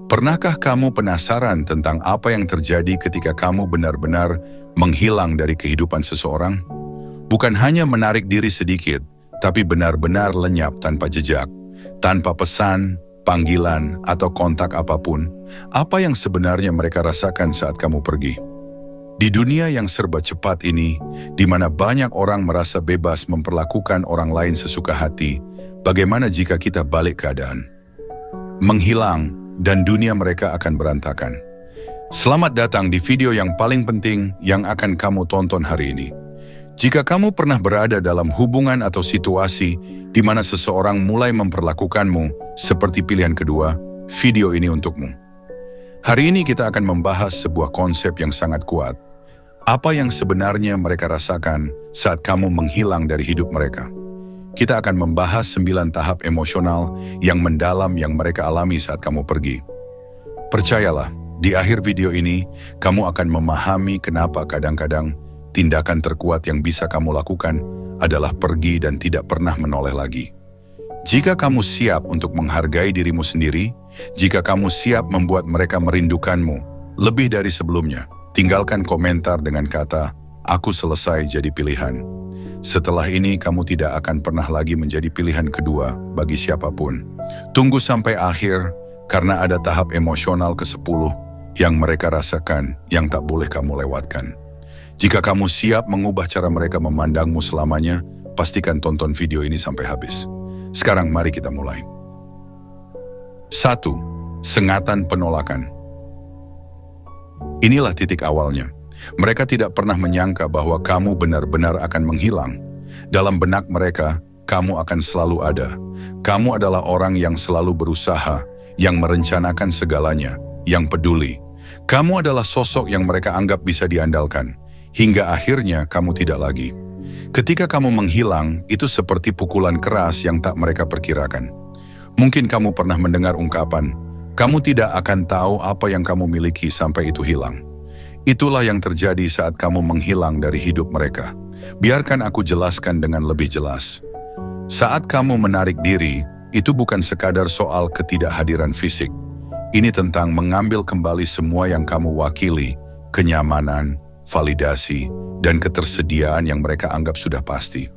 Pernahkah kamu penasaran tentang apa yang terjadi ketika kamu benar-benar menghilang dari kehidupan seseorang? Bukan hanya menarik diri sedikit, tapi benar-benar lenyap tanpa jejak, tanpa pesan, panggilan, atau kontak apapun. Apa yang sebenarnya mereka rasakan saat kamu pergi? Di dunia yang serba cepat ini, di mana banyak orang merasa bebas memperlakukan orang lain sesuka hati, bagaimana jika kita balik keadaan? Menghilang, dan dunia mereka akan berantakan. Selamat datang di video yang paling penting yang akan kamu tonton hari ini. Jika kamu pernah berada dalam hubungan atau situasi di mana seseorang mulai memperlakukanmu seperti pilihan kedua, video ini untukmu. Hari ini kita akan membahas sebuah konsep yang sangat kuat. Apa yang sebenarnya mereka rasakan saat kamu menghilang dari hidup mereka. Kita akan membahas 9 tahap emosional yang mendalam yang mereka alami saat kamu pergi. Percayalah, di akhir video ini, kamu akan memahami kenapa kadang-kadang tindakan terkuat yang bisa kamu lakukan adalah pergi dan tidak pernah menoleh lagi. Jika kamu siap untuk menghargai dirimu sendiri, jika kamu siap membuat mereka merindukanmu lebih dari sebelumnya, tinggalkan komentar dengan kata, "Aku selesai jadi pilihan." Setelah ini kamu tidak akan pernah lagi menjadi pilihan kedua bagi siapapun. Tunggu sampai akhir karena ada tahap emosional ke-10 yang mereka rasakan yang tak boleh kamu lewatkan. Jika kamu siap mengubah cara mereka memandangmu selamanya, pastikan tonton video ini sampai habis. Sekarang mari kita mulai. 1. Sengatan penolakan. Inilah titik awalnya. Mereka tidak pernah menyangka bahwa kamu benar-benar akan menghilang. Dalam benak mereka, kamu akan selalu ada. Kamu adalah orang yang selalu berusaha, yang merencanakan segalanya, yang peduli. Kamu adalah sosok yang mereka anggap bisa diandalkan. Hingga akhirnya kamu tidak lagi. Ketika kamu menghilang, itu seperti pukulan keras yang tak mereka perkirakan. Mungkin kamu pernah mendengar ungkapan, "Kamu tidak akan tahu apa yang kamu miliki sampai itu hilang." Itulah yang terjadi saat kamu menghilang dari hidup mereka. Biarkan aku jelaskan dengan lebih jelas. Saat kamu menarik diri, itu bukan sekadar soal ketidakhadiran fisik. Ini tentang mengambil kembali semua yang kamu wakili, kenyamanan, validasi, dan ketersediaan yang mereka anggap sudah pasti.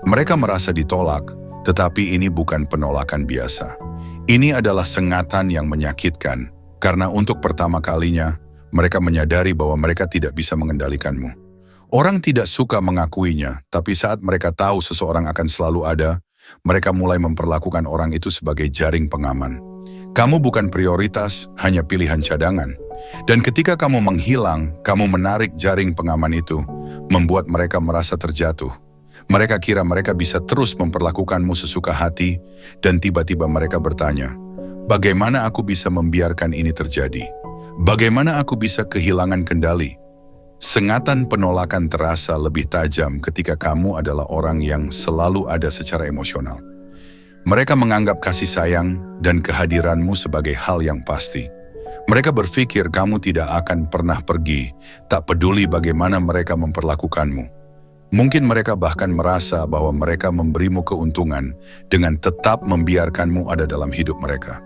Mereka merasa ditolak, tetapi ini bukan penolakan biasa. Ini adalah sengatan yang menyakitkan, karena untuk pertama kalinya, mereka menyadari bahwa mereka tidak bisa mengendalikanmu. Orang tidak suka mengakuinya, tapi saat mereka tahu seseorang akan selalu ada, mereka mulai memperlakukan orang itu sebagai jaring pengaman. Kamu bukan prioritas, hanya pilihan cadangan. Dan ketika kamu menghilang, kamu menarik jaring pengaman itu, membuat mereka merasa terjatuh. Mereka kira mereka bisa terus memperlakukanmu sesuka hati, dan tiba-tiba mereka bertanya, "Bagaimana aku bisa membiarkan ini terjadi? Bagaimana aku bisa kehilangan kendali?" Sengatan penolakan terasa lebih tajam ketika kamu adalah orang yang selalu ada secara emosional. Mereka menganggap kasih sayang dan kehadiranmu sebagai hal yang pasti. Mereka berpikir kamu tidak akan pernah pergi, tak peduli bagaimana mereka memperlakukanmu. Mungkin mereka bahkan merasa bahwa mereka memberimu keuntungan dengan tetap membiarkanmu ada dalam hidup mereka.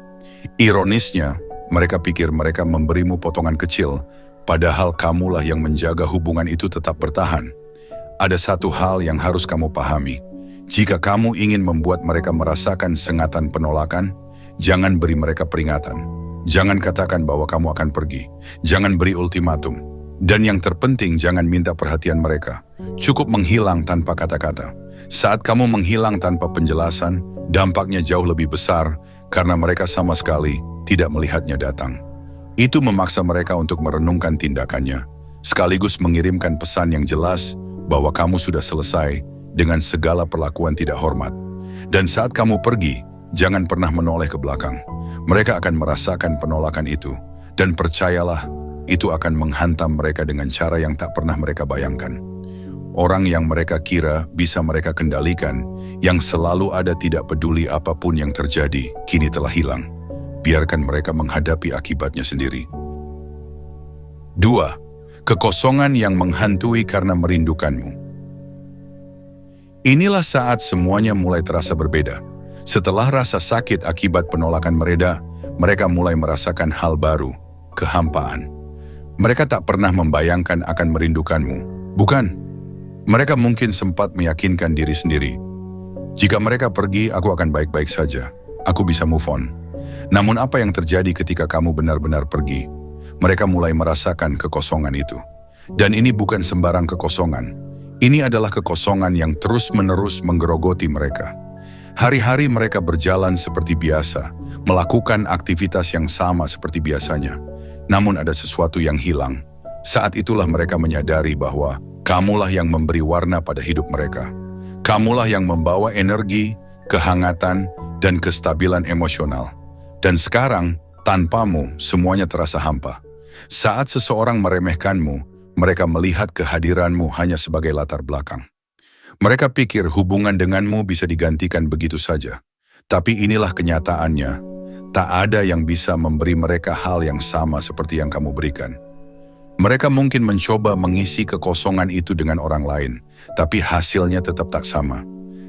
Ironisnya, mereka pikir mereka memberimu potongan kecil, padahal kamulah yang menjaga hubungan itu tetap bertahan. Ada satu hal yang harus kamu pahami. Jika kamu ingin membuat mereka merasakan sengatan penolakan, jangan beri mereka peringatan. Jangan katakan bahwa kamu akan pergi. Jangan beri ultimatum. Dan yang terpenting, jangan minta perhatian mereka. Cukup menghilang tanpa kata-kata. Saat kamu menghilang tanpa penjelasan, dampaknya jauh lebih besar karena mereka sama sekali tidak melihatnya datang. Itu memaksa mereka untuk merenungkan tindakannya, sekaligus mengirimkan pesan yang jelas bahwa kamu sudah selesai dengan segala perlakuan tidak hormat. Dan saat kamu pergi, jangan pernah menoleh ke belakang. Mereka akan merasakan penolakan itu, dan percayalah, itu akan menghantam mereka dengan cara yang tak pernah mereka bayangkan. Orang yang mereka kira bisa mereka kendalikan, yang selalu ada tidak peduli apapun yang terjadi, kini telah hilang. Biarkan mereka menghadapi akibatnya sendiri. 2. Kekosongan yang menghantui karena merindukanmu. Inilah saat semuanya mulai terasa berbeda. Setelah rasa sakit akibat penolakan mereda, mereka mulai merasakan hal baru, kehampaan. Mereka tak pernah membayangkan akan merindukanmu, bukan? Mereka mungkin sempat meyakinkan diri sendiri. Jika mereka pergi, aku akan baik-baik saja. Aku bisa move on. Namun apa yang terjadi ketika kamu benar-benar pergi? Mereka mulai merasakan kekosongan itu. Dan ini bukan sembarang kekosongan. Ini adalah kekosongan yang terus-menerus menggerogoti mereka. Hari-hari mereka berjalan seperti biasa, melakukan aktivitas yang sama seperti biasanya. Namun ada sesuatu yang hilang. Saat itulah mereka menyadari bahwa kamulah yang memberi warna pada hidup mereka. Kamulah yang membawa energi, kehangatan, dan kestabilan emosional. Dan sekarang, tanpamu, semuanya terasa hampa. Saat seseorang meremehkanmu, mereka melihat kehadiranmu hanya sebagai latar belakang. Mereka pikir hubungan denganmu bisa digantikan begitu saja. Tapi inilah kenyataannya. Tak ada yang bisa memberi mereka hal yang sama seperti yang kamu berikan. Mereka mungkin mencoba mengisi kekosongan itu dengan orang lain, tapi hasilnya tetap tak sama.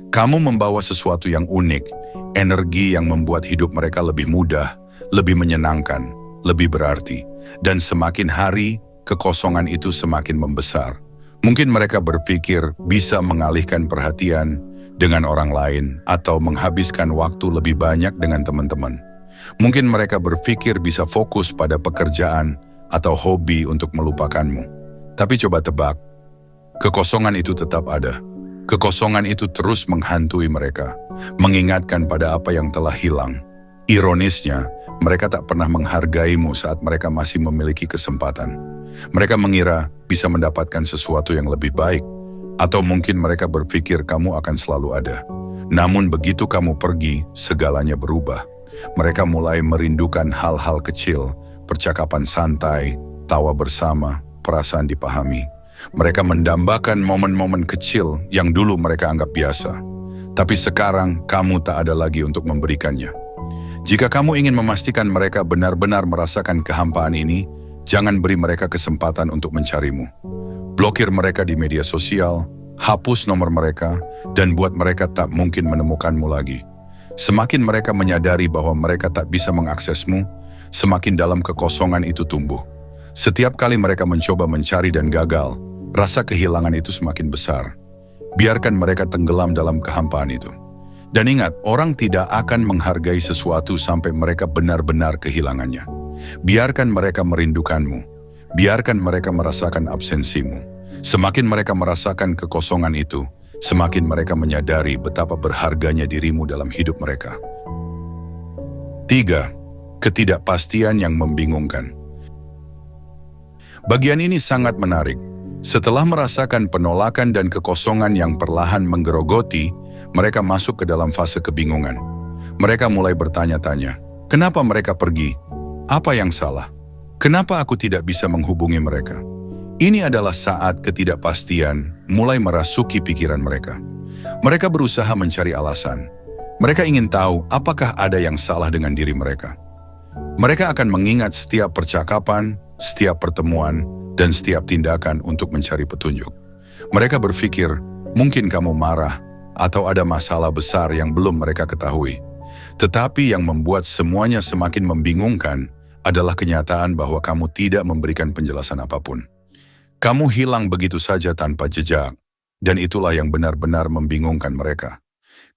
Kamu membawa sesuatu yang unik, energi yang membuat hidup mereka lebih mudah, lebih menyenangkan, lebih berarti. Dan semakin hari, kekosongan itu semakin membesar. Mungkin mereka berpikir bisa mengalihkan perhatian dengan orang lain atau menghabiskan waktu lebih banyak dengan teman-teman. Mungkin mereka berpikir bisa fokus pada pekerjaan atau hobi untuk melupakanmu. Tapi coba tebak, kekosongan itu tetap ada. Kekosongan itu terus menghantui mereka, mengingatkan pada apa yang telah hilang. Ironisnya, mereka tak pernah menghargaimu saat mereka masih memiliki kesempatan. Mereka mengira bisa mendapatkan sesuatu yang lebih baik, atau mungkin mereka berpikir kamu akan selalu ada. Namun begitu kamu pergi, segalanya berubah. Mereka mulai merindukan hal-hal kecil, percakapan santai, tawa bersama, perasaan dipahami. Mereka mendambakan momen-momen kecil yang dulu mereka anggap biasa. Tapi sekarang kamu tak ada lagi untuk memberikannya. Jika kamu ingin memastikan mereka benar-benar merasakan kehampaan ini, jangan beri mereka kesempatan untuk mencarimu. Blokir mereka di media sosial, hapus nomor mereka, dan buat mereka tak mungkin menemukanmu lagi. Semakin mereka menyadari bahwa mereka tak bisa mengaksesmu, semakin dalam kekosongan itu tumbuh. Setiap kali mereka mencoba mencari dan gagal, rasa kehilangan itu semakin besar. Biarkan mereka tenggelam dalam kehampaan itu. Dan ingat, orang tidak akan menghargai sesuatu sampai mereka benar-benar kehilangannya. Biarkan mereka merindukanmu. Biarkan mereka merasakan absensimu. Semakin mereka merasakan kekosongan itu, semakin mereka menyadari betapa berharganya dirimu dalam hidup mereka. 3. Ketidakpastian yang membingungkan. Bagian ini sangat menarik. Setelah merasakan penolakan dan kekosongan yang perlahan menggerogoti, mereka masuk ke dalam fase kebingungan. Mereka mulai bertanya-tanya, kenapa mereka pergi? Apa yang salah? Kenapa aku tidak bisa menghubungi mereka? Ini adalah saat ketidakpastian mulai merasuki pikiran mereka. Mereka berusaha mencari alasan. Mereka ingin tahu apakah ada yang salah dengan diri mereka. Mereka akan mengingat setiap percakapan, setiap pertemuan, dan setiap tindakan untuk mencari petunjuk. Mereka berpikir, mungkin kamu marah, atau ada masalah besar yang belum mereka ketahui. Tetapi yang membuat semuanya semakin membingungkan adalah kenyataan bahwa kamu tidak memberikan penjelasan apapun. Kamu hilang begitu saja tanpa jejak, dan itulah yang benar-benar membingungkan mereka.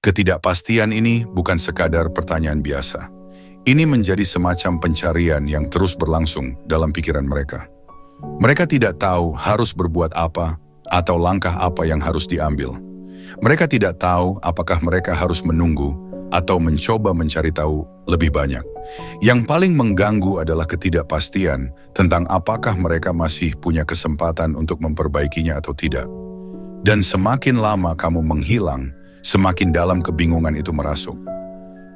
Ketidakpastian ini bukan sekadar pertanyaan biasa. Ini menjadi semacam pencarian yang terus berlangsung dalam pikiran mereka. Mereka tidak tahu harus berbuat apa atau langkah apa yang harus diambil. Mereka tidak tahu apakah mereka harus menunggu atau mencoba mencari tahu lebih banyak. Yang paling mengganggu adalah ketidakpastian tentang apakah mereka masih punya kesempatan untuk memperbaikinya atau tidak. Dan semakin lama kamu menghilang, semakin dalam kebingungan itu merasuk.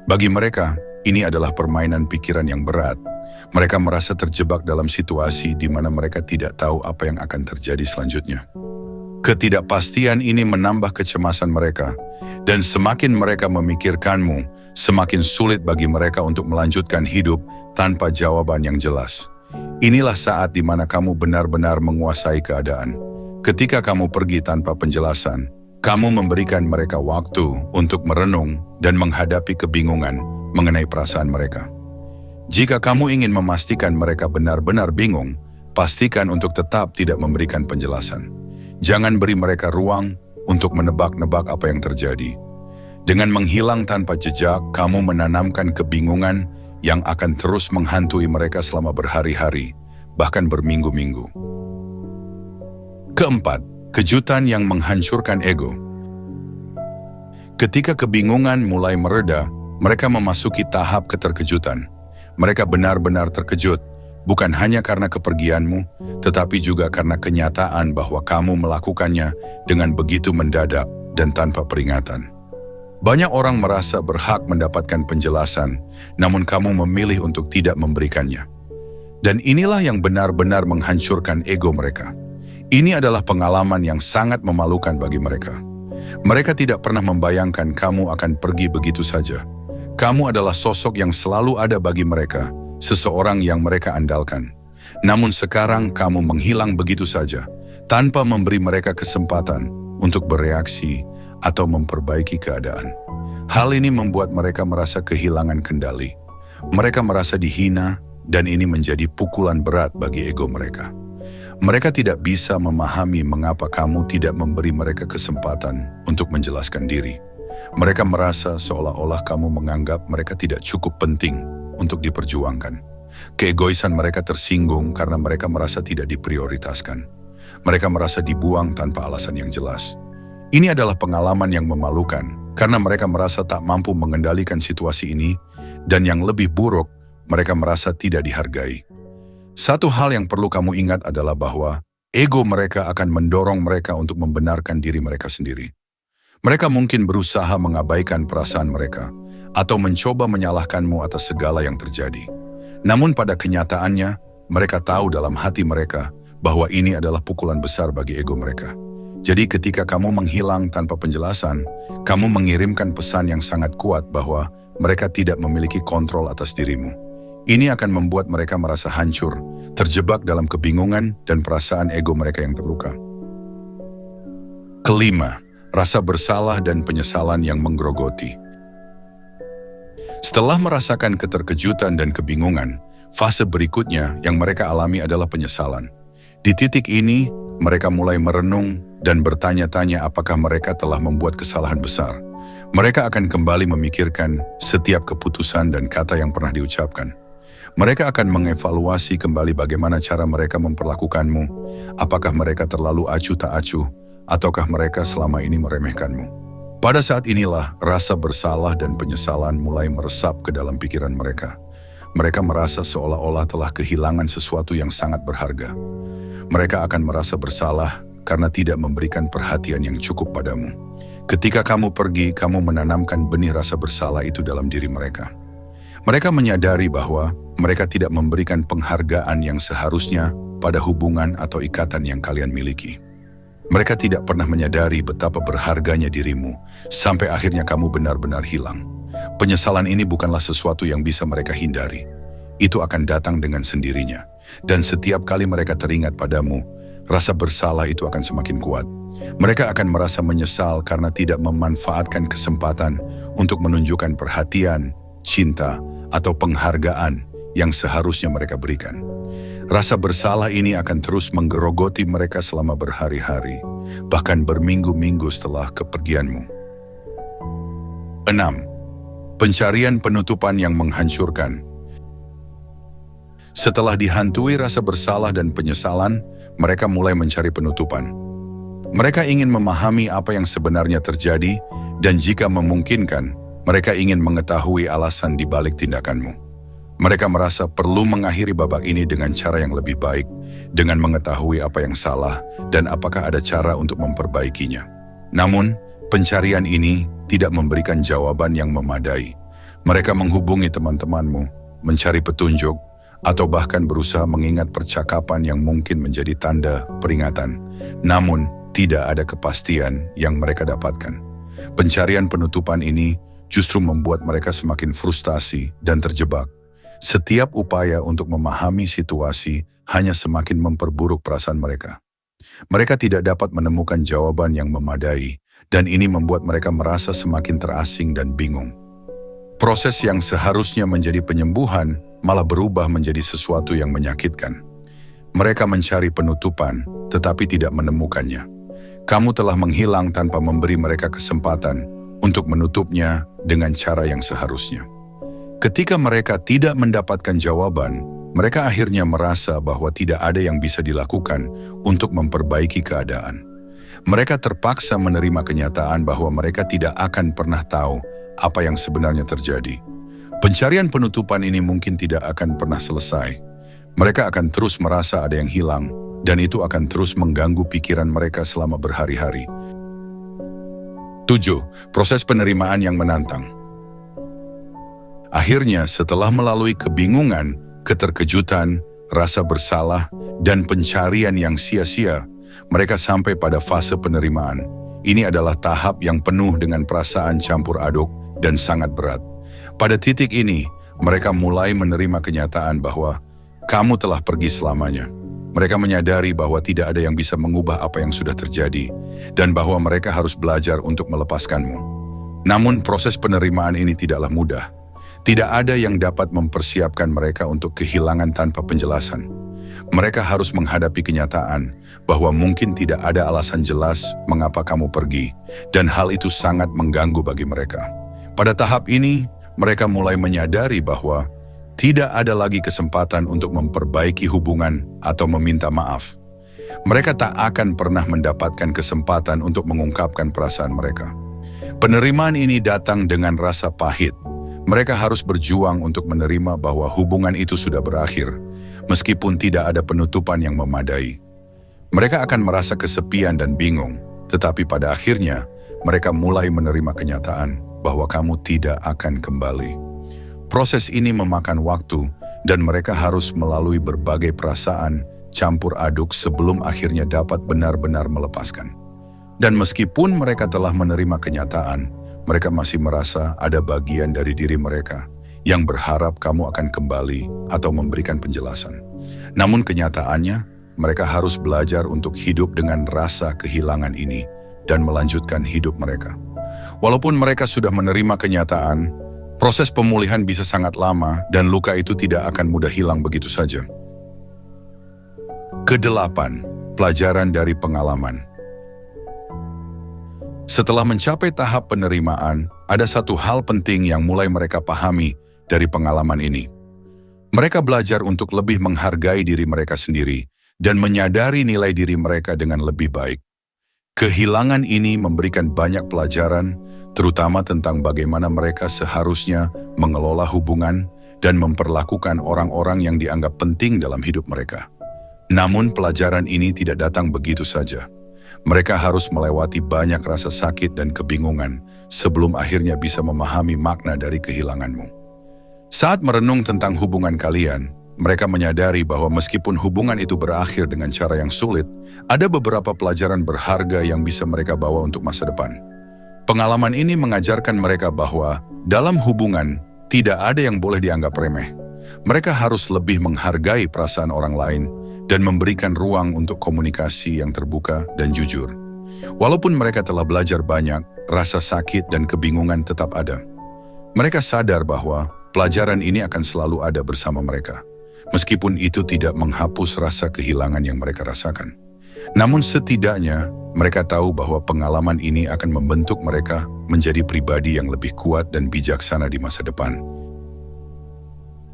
Bagi mereka, ini adalah permainan pikiran yang berat. Mereka merasa terjebak dalam situasi di mana mereka tidak tahu apa yang akan terjadi selanjutnya. Ketidakpastian ini menambah kecemasan mereka, dan semakin mereka memikirkanmu, semakin sulit bagi mereka untuk melanjutkan hidup tanpa jawaban yang jelas. Inilah saat di mana kamu benar-benar menguasai keadaan. Ketika kamu pergi tanpa penjelasan, kamu memberikan mereka waktu untuk merenung dan menghadapi kebingungan mengenai perasaan mereka. Jika kamu ingin memastikan mereka benar-benar bingung, pastikan untuk tetap tidak memberikan penjelasan. Jangan beri mereka ruang untuk menebak-nebak apa yang terjadi. Dengan menghilang tanpa jejak, kamu menanamkan kebingungan yang akan terus menghantui mereka selama berhari-hari, bahkan berminggu-minggu. Keempat, kejutan yang menghancurkan ego. Ketika kebingungan mulai mereda, mereka memasuki tahap keterkejutan. Mereka benar-benar terkejut, bukan hanya karena kepergianmu, tetapi juga karena kenyataan bahwa kamu melakukannya dengan begitu mendadak dan tanpa peringatan. Banyak orang merasa berhak mendapatkan penjelasan, namun kamu memilih untuk tidak memberikannya. Dan inilah yang benar-benar menghancurkan ego mereka. Ini adalah pengalaman yang sangat memalukan bagi mereka. Mereka tidak pernah membayangkan kamu akan pergi begitu saja. Kamu adalah sosok yang selalu ada bagi mereka, seseorang yang mereka andalkan. Namun sekarang kamu menghilang begitu saja, tanpa memberi mereka kesempatan untuk bereaksi atau memperbaiki keadaan. Hal ini membuat mereka merasa kehilangan kendali. Mereka merasa dihina, dan ini menjadi pukulan berat bagi ego mereka. Mereka tidak bisa memahami mengapa kamu tidak memberi mereka kesempatan untuk menjelaskan diri. Mereka merasa seolah-olah kamu menganggap mereka tidak cukup penting untuk diperjuangkan. Keegoisan mereka tersinggung karena mereka merasa tidak diprioritaskan. Mereka merasa dibuang tanpa alasan yang jelas. Ini adalah pengalaman yang memalukan karena mereka merasa tak mampu mengendalikan situasi ini, dan yang lebih buruk, mereka merasa tidak dihargai. Satu hal yang perlu kamu ingat adalah bahwa ego mereka akan mendorong mereka untuk membenarkan diri mereka sendiri. Mereka mungkin berusaha mengabaikan perasaan mereka atau mencoba menyalahkanmu atas segala yang terjadi. Namun pada kenyataannya, mereka tahu dalam hati mereka bahwa ini adalah pukulan besar bagi ego mereka. Jadi ketika kamu menghilang tanpa penjelasan, kamu mengirimkan pesan yang sangat kuat bahwa mereka tidak memiliki kontrol atas dirimu. Ini akan membuat mereka merasa hancur, terjebak dalam kebingungan dan perasaan ego mereka yang terluka. Kelima, rasa bersalah dan penyesalan yang menggerogoti. Setelah merasakan keterkejutan dan kebingungan, fase berikutnya yang mereka alami adalah penyesalan. Di titik ini, mereka mulai merenung dan bertanya-tanya apakah mereka telah membuat kesalahan besar. Mereka akan kembali memikirkan setiap keputusan dan kata yang pernah diucapkan. Mereka akan mengevaluasi kembali bagaimana cara mereka memperlakukanmu, apakah mereka terlalu acuh tak acuh, ataukah mereka selama ini meremehkanmu. Pada saat inilah rasa bersalah dan penyesalan mulai meresap ke dalam pikiran mereka. Mereka merasa seolah-olah telah kehilangan sesuatu yang sangat berharga. Mereka akan merasa bersalah karena tidak memberikan perhatian yang cukup padamu. Ketika kamu pergi, kamu menanamkan benih rasa bersalah itu dalam diri mereka. Mereka menyadari bahwa mereka tidak memberikan penghargaan yang seharusnya pada hubungan atau ikatan yang kalian miliki. Mereka tidak pernah menyadari betapa berharganya dirimu, sampai akhirnya kamu benar-benar hilang. Penyesalan ini bukanlah sesuatu yang bisa mereka hindari. Itu akan datang dengan sendirinya. Dan setiap kali mereka teringat padamu, rasa bersalah itu akan semakin kuat. Mereka akan merasa menyesal karena tidak memanfaatkan kesempatan untuk menunjukkan perhatian, cinta, atau penghargaan yang seharusnya mereka berikan. Rasa bersalah ini akan terus menggerogoti mereka selama berhari-hari, bahkan berminggu-minggu setelah kepergianmu. 6. Pencarian penutupan yang menghancurkan. Setelah dihantui rasa bersalah dan penyesalan, mereka mulai mencari penutupan. Mereka ingin memahami apa yang sebenarnya terjadi, dan jika memungkinkan, mereka ingin mengetahui alasan di balik tindakanmu. Mereka merasa perlu mengakhiri babak ini dengan cara yang lebih baik, dengan mengetahui apa yang salah dan apakah ada cara untuk memperbaikinya. Namun, pencarian ini tidak memberikan jawaban yang memadai. Mereka menghubungi teman-temanmu, mencari petunjuk, atau bahkan berusaha mengingat percakapan yang mungkin menjadi tanda peringatan. Namun, tidak ada kepastian yang mereka dapatkan. Pencarian penutupan ini justru membuat mereka semakin frustasi dan terjebak. Setiap upaya untuk memahami situasi hanya semakin memperburuk perasaan mereka. Mereka tidak dapat menemukan jawaban yang memadai, dan ini membuat mereka merasa semakin terasing dan bingung. Proses yang seharusnya menjadi penyembuhan malah berubah menjadi sesuatu yang menyakitkan. Mereka mencari penutupan, tetapi tidak menemukannya. Kamu telah menghilang tanpa memberi mereka kesempatan untuk menutupnya dengan cara yang seharusnya. Ketika mereka tidak mendapatkan jawaban, mereka akhirnya merasa bahwa tidak ada yang bisa dilakukan untuk memperbaiki keadaan. Mereka terpaksa menerima kenyataan bahwa mereka tidak akan pernah tahu apa yang sebenarnya terjadi. Pencarian penutupan ini mungkin tidak akan pernah selesai. Mereka akan terus merasa ada yang hilang, dan itu akan terus mengganggu pikiran mereka selama berhari-hari. 7. Proses penerimaan yang menantang. Akhirnya, setelah melalui kebingungan, keterkejutan, rasa bersalah, dan pencarian yang sia-sia, mereka sampai pada fase penerimaan. Ini adalah tahap yang penuh dengan perasaan campur aduk dan sangat berat. Pada titik ini, mereka mulai menerima kenyataan bahwa kamu telah pergi selamanya. Mereka menyadari bahwa tidak ada yang bisa mengubah apa yang sudah terjadi, dan bahwa mereka harus belajar untuk melepaskanmu. Namun proses penerimaan ini tidaklah mudah. Tidak ada yang dapat mempersiapkan mereka untuk kehilangan tanpa penjelasan. Mereka harus menghadapi kenyataan bahwa mungkin tidak ada alasan jelas mengapa kamu pergi, dan hal itu sangat mengganggu bagi mereka. Pada tahap ini, mereka mulai menyadari bahwa tidak ada lagi kesempatan untuk memperbaiki hubungan atau meminta maaf. Mereka tak akan pernah mendapatkan kesempatan untuk mengungkapkan perasaan mereka. Penerimaan ini datang dengan rasa pahit. Mereka harus berjuang untuk menerima bahwa hubungan itu sudah berakhir, meskipun tidak ada penutupan yang memadai. Mereka akan merasa kesepian dan bingung, tetapi pada akhirnya mereka mulai menerima kenyataan bahwa kamu tidak akan kembali. Proses ini memakan waktu, dan mereka harus melalui berbagai perasaan campur aduk sebelum akhirnya dapat benar-benar melepaskan. Dan meskipun mereka telah menerima kenyataan, mereka masih merasa ada bagian dari diri mereka yang berharap kamu akan kembali atau memberikan penjelasan. Namun kenyataannya, mereka harus belajar untuk hidup dengan rasa kehilangan ini dan melanjutkan hidup mereka. Walaupun mereka sudah menerima kenyataan, proses pemulihan bisa sangat lama dan luka itu tidak akan mudah hilang begitu saja. Kedelapan, pelajaran dari pengalaman. Setelah mencapai tahap penerimaan, ada satu hal penting yang mulai mereka pahami dari pengalaman ini. Mereka belajar untuk lebih menghargai diri mereka sendiri dan menyadari nilai diri mereka dengan lebih baik. Kehilangan ini memberikan banyak pelajaran, terutama tentang bagaimana mereka seharusnya mengelola hubungan dan memperlakukan orang-orang yang dianggap penting dalam hidup mereka. Namun pelajaran ini tidak datang begitu saja. Mereka harus melewati banyak rasa sakit dan kebingungan sebelum akhirnya bisa memahami makna dari kehilanganmu. Saat merenung tentang hubungan kalian, mereka menyadari bahwa meskipun hubungan itu berakhir dengan cara yang sulit, ada beberapa pelajaran berharga yang bisa mereka bawa untuk masa depan. Pengalaman ini mengajarkan mereka bahwa dalam hubungan tidak ada yang boleh dianggap remeh. Mereka harus lebih menghargai perasaan orang lain dan memberikan ruang untuk komunikasi yang terbuka dan jujur. Walaupun mereka telah belajar banyak, rasa sakit dan kebingungan tetap ada. Mereka sadar bahwa pelajaran ini akan selalu ada bersama mereka, meskipun itu tidak menghapus rasa kehilangan yang mereka rasakan. Namun setidaknya, mereka tahu bahwa pengalaman ini akan membentuk mereka menjadi pribadi yang lebih kuat dan bijaksana di masa depan.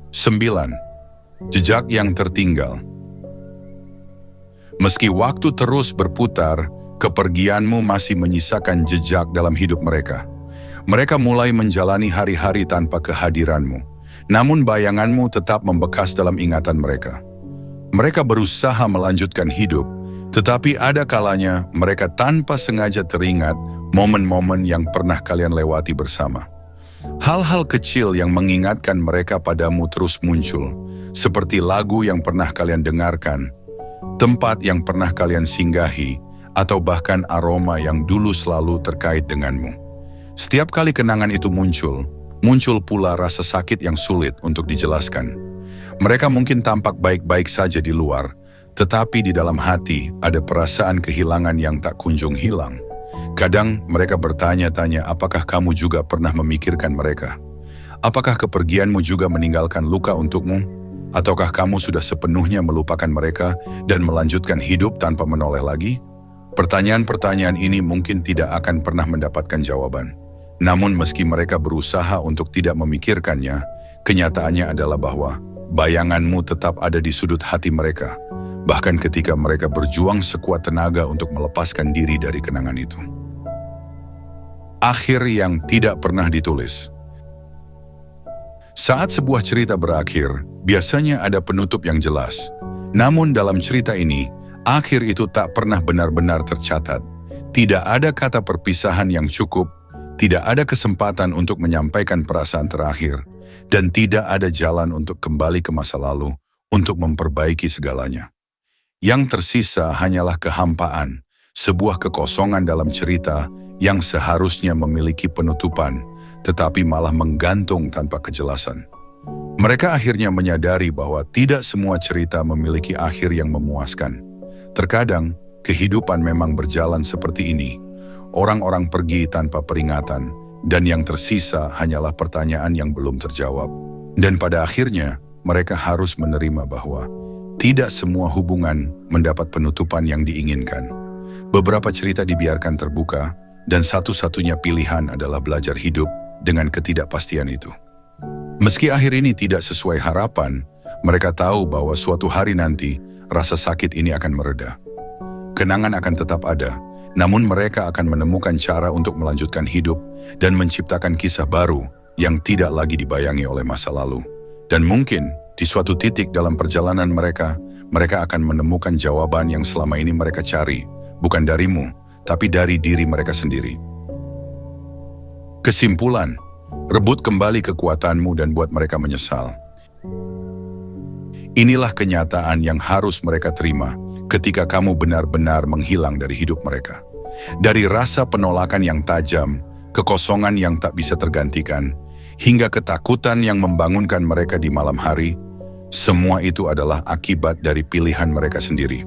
9. Jejak yang tertinggal. Meski waktu terus berputar, kepergianmu masih menyisakan jejak dalam hidup mereka. Mereka mulai menjalani hari-hari tanpa kehadiranmu, namun bayanganmu tetap membekas dalam ingatan mereka. Mereka berusaha melanjutkan hidup, tetapi ada kalanya mereka tanpa sengaja teringat momen-momen yang pernah kalian lewati bersama. Hal-hal kecil yang mengingatkan mereka padamu terus muncul, seperti lagu yang pernah kalian dengarkan, tempat yang pernah kalian singgahi, atau bahkan aroma yang dulu selalu terkait denganmu. Setiap kali kenangan itu muncul pula rasa sakit yang sulit untuk dijelaskan. Mereka mungkin tampak baik-baik saja di luar, tetapi di dalam hati ada perasaan kehilangan yang tak kunjung hilang. Kadang mereka bertanya-tanya apakah kamu juga pernah memikirkan mereka. Apakah kepergianmu juga meninggalkan luka untukmu? Ataukah kamu sudah sepenuhnya melupakan mereka dan melanjutkan hidup tanpa menoleh lagi? Pertanyaan-pertanyaan ini mungkin tidak akan pernah mendapatkan jawaban. Namun meski mereka berusaha untuk tidak memikirkannya, kenyataannya adalah bahwa bayanganmu tetap ada di sudut hati mereka, bahkan ketika mereka berjuang sekuat tenaga untuk melepaskan diri dari kenangan itu. Akhir yang tidak pernah ditulis. Saat sebuah cerita berakhir, biasanya ada penutup yang jelas. Namun dalam cerita ini, akhir itu tak pernah benar-benar tercatat. Tidak ada kata perpisahan yang cukup, tidak ada kesempatan untuk menyampaikan perasaan terakhir, dan tidak ada jalan untuk kembali ke masa lalu untuk memperbaiki segalanya. Yang tersisa hanyalah kehampaan, sebuah kekosongan dalam cerita yang seharusnya memiliki penutupan, tetapi malah menggantung tanpa kejelasan. Mereka akhirnya menyadari bahwa tidak semua cerita memiliki akhir yang memuaskan. Terkadang, kehidupan memang berjalan seperti ini. Orang-orang pergi tanpa peringatan, dan yang tersisa hanyalah pertanyaan yang belum terjawab. Dan pada akhirnya, mereka harus menerima bahwa tidak semua hubungan mendapat penutupan yang diinginkan. Beberapa cerita dibiarkan terbuka, dan satu-satunya pilihan adalah belajar hidup dengan ketidakpastian itu. Meski akhir ini tidak sesuai harapan, mereka tahu bahwa suatu hari nanti, rasa sakit ini akan mereda. Kenangan akan tetap ada, namun mereka akan menemukan cara untuk melanjutkan hidup dan menciptakan kisah baru yang tidak lagi dibayangi oleh masa lalu. Dan mungkin di suatu titik dalam perjalanan mereka akan menemukan jawaban yang selama ini mereka cari, bukan darimu, tapi dari diri mereka sendiri. Kesimpulan, rebut kembali kekuatanmu dan buat mereka menyesal. Inilah kenyataan yang harus mereka terima ketika kamu benar-benar menghilang dari hidup mereka. Dari rasa penolakan yang tajam, kekosongan yang tak bisa tergantikan, hingga ketakutan yang membangunkan mereka di malam hari, semua itu adalah akibat dari pilihan mereka sendiri.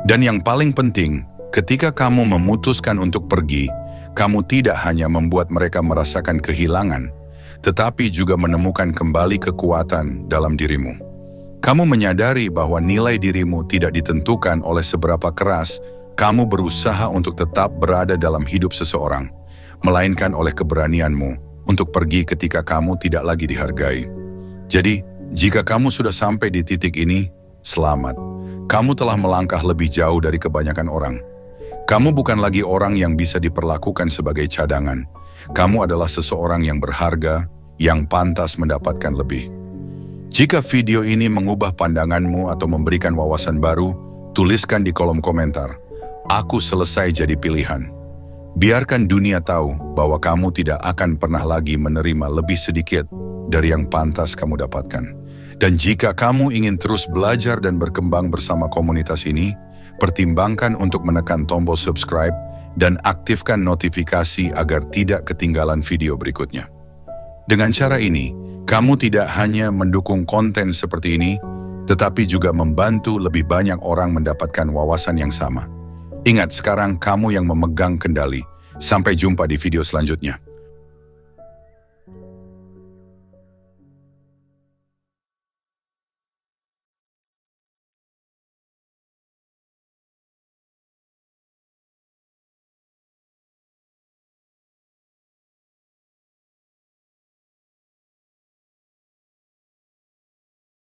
Dan yang paling penting, ketika kamu memutuskan untuk pergi, kamu tidak hanya membuat mereka merasakan kehilangan, tetapi juga menemukan kembali kekuatan dalam dirimu. Kamu menyadari bahwa nilai dirimu tidak ditentukan oleh seberapa keras kamu berusaha untuk tetap berada dalam hidup seseorang, melainkan oleh keberanianmu untuk pergi ketika kamu tidak lagi dihargai. Jadi, jika kamu sudah sampai di titik ini, selamat. Kamu telah melangkah lebih jauh dari kebanyakan orang. Kamu bukan lagi orang yang bisa diperlakukan sebagai cadangan. Kamu adalah seseorang yang berharga, yang pantas mendapatkan lebih. Jika video ini mengubah pandanganmu atau memberikan wawasan baru, tuliskan di kolom komentar. Aku selesai jadi pilihan. Biarkan dunia tahu bahwa kamu tidak akan pernah lagi menerima lebih sedikit dari yang pantas kamu dapatkan. Dan jika kamu ingin terus belajar dan berkembang bersama komunitas ini, pertimbangkan untuk menekan tombol subscribe dan aktifkan notifikasi agar tidak ketinggalan video berikutnya. Dengan cara ini, kamu tidak hanya mendukung konten seperti ini, tetapi juga membantu lebih banyak orang mendapatkan wawasan yang sama. Ingat, sekarang kamu yang memegang kendali. Sampai jumpa di video selanjutnya.